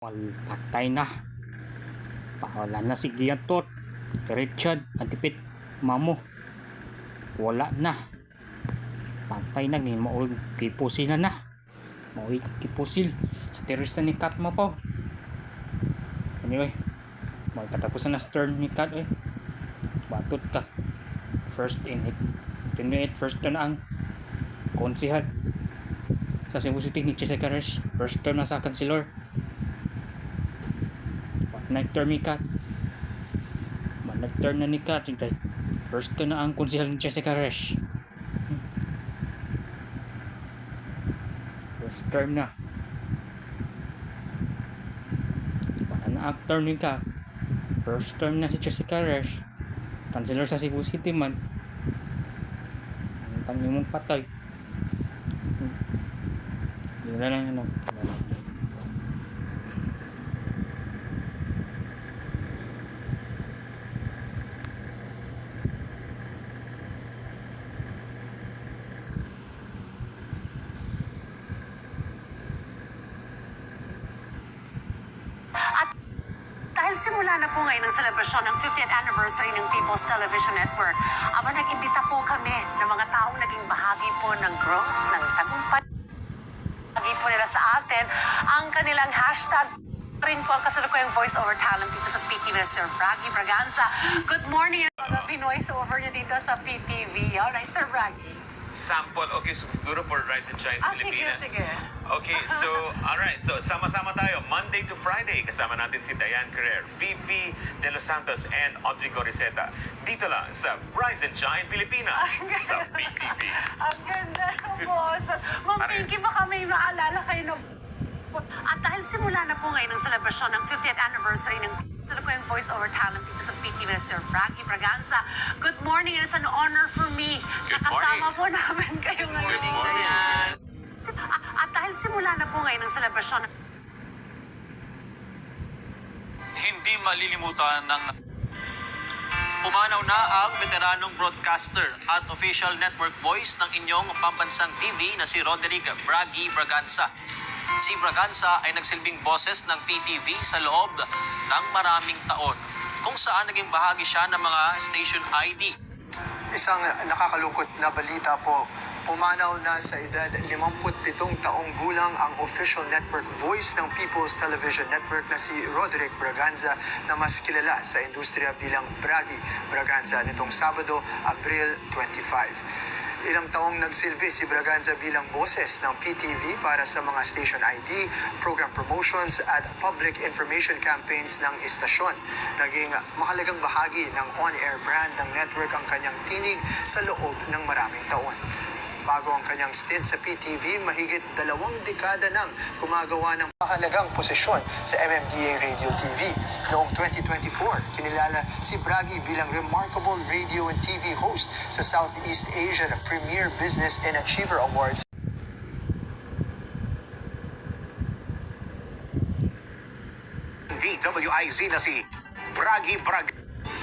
Patay na. Wala na si Giantot, Richard, Antipit, Mamo. Wala na. Patay na. Mauwi kipusil na. Mauwi kipusil. Sa terrorista ni Kat mo po. Anyway, magkatapusan na stern ni Kat eh. Batot ka. First in it. 28 first turn ang konsihal sa Cebu City ni Chese Cares. First term na sa kansilor. Nag-turn ni Kat. Nag-turn na ni Kat. First turn na ang konsihal ni Chese Cares. First term na. Wala na ang turn ni Kat. First term na si Chese Cares. Kansilor sa Cebu City man. Ang tanong mong patay. Yun na lang ano. Dahil simula na po ngayon ang selebrasyon ng 50th anniversary ng People's Television Network, nag-imbita po kami ng mga taong naging bahagi po ng growth, ng tagumpay. Bahagi po nila sa atin ang kanilang hashtag rin po ang kasalukuyang voice-over talent dito sa PTV na Sir Braggy Braganza. Good morning mga voice-over niyo dito sa PTV. Alright, Sir Braggy. Sample, okay, so siguro for Rise and Shine Pilipinas. Sige. Okay, so, alright, so sama-sama tayo, Monday to Friday, kasama natin si Diane Carrer, Fifi De Los Santos, and Audrey Goriseta. Dito lang sa Rise and Shine Pilipinas, sa PTV. Ang ganda po. Ma'am Pinky, baka may maalala kayo na... At dahil simula na po ngayon ang selebrasyon ng 50th anniversary ng yung voice-over talent dito sa PTV na Sir Braggy Braganza. Good morning, and it's an honor for me. Good Nakasama morning. Po namin kayo ngayon. Good morning. At dahil simula na po ngayon ang selebrasyon ng... Hindi malilimutan ng pumanaw na ang veteranong broadcaster at official network voice ng inyong pambansang TV na si Roderick Braggy Braganza. Si Braganza ay nagsilbing boses ng PTV sa loob ng maraming taon, kung saan naging bahagi siya ng mga station ID. Isang nakakalungkot na balita po. Pumanaw na sa edad 57 taong gulang ang official network voice ng People's Television Network na si Roderick Braganza, na mas kilala sa industriya bilang Braggy Braganza, nitong Sabado, Abril 25. Ilang taong nagsilbi si Braganza bilang boses ng PTV para sa mga station ID, program promotions at public information campaigns ng istasyon. Naging mahalagang bahagi ng on-air brand ng network ang kanyang tinig sa loob ng maraming taon. Bago ang kanyang stint sa PTV, mahigit 2 dekada nang gumagawa ng mahalagang posisyon sa MMDA Radio TV. Noong 2024, kinilala si Braggy bilang remarkable radio and TV host sa Southeast Asian Premier Business and Achiever Awards. DWIZ na si Braggy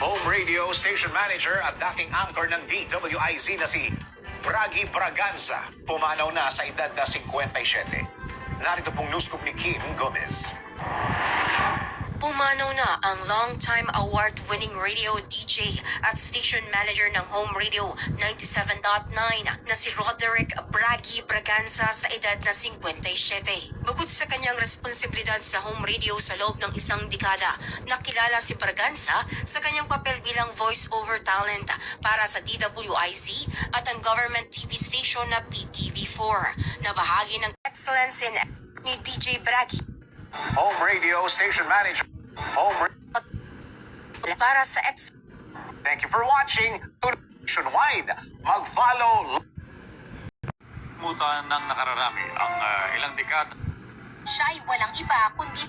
Home Radio Station Manager at dating anchor ng DWIZ na si Braggy Braganza, pumanaw na sa edad na 57. Narito pong news scoop ni Kim Gomez. Pumanaw na ang long-time award-winning radio DJ at station manager ng Home Radio 97.9 na si Roderick Braggy Braganza sa edad na 57. Bukod sa kanyang responsibilidad sa Home Radio sa loob ng isang dekada, nakilala si Braganza sa kanyang papel bilang voice-over talent para sa DWIZ at ang government TV station na PTV4, na bahagi ng excellence in ni DJ Braggy. Home Radio Station Manager. Para sa Thank you for watching. Nationwide, mag-follow. Mutan ng nakararami ang ilang dekada. Siya'y walang iba kundi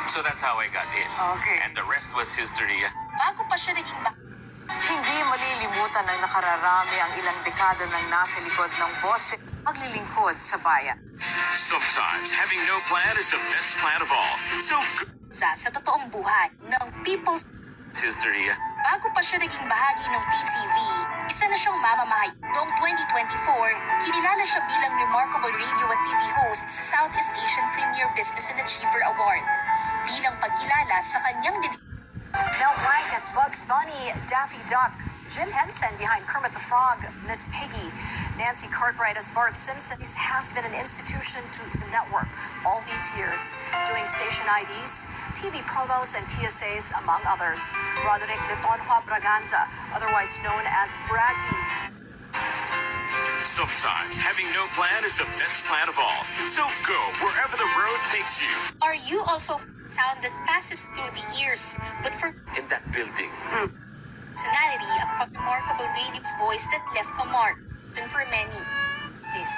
So that's how I got in. Okay. And the rest was history. bago pa siya naging Hindi malilimutan ng nakararami ang ilang dekada ng nasa likod ng boss maglilingkod sa bayan. Sometimes having no plan is the best plan of all. So sa totoong buhay ng People's history. bago pa siya naging bahagi ng PTV, isa na siyang mamamahay. Noong 2024, kinilala siya bilang remarkable radio at TV host sa Southeast Asian Premier Business and Achiever Award. sa kanyang Mel Blanc as Bugs Bunny, Daffy Duck, Jim Henson behind Kermit the Frog, Miss Piggy, Nancy Cartwright as Bart Simpson. This has been an institution to the network all these years, doing station IDs, TV promos, and PSAs, among others. Roderick Letonhua Braganza, otherwise known as Braggy. Sometimes having no plan is the best plan of all. So go wherever the road takes you. Are you also sound that passes through the ears, but for In that building. personality, a remarkable radio's voice that left a mark, and for many, this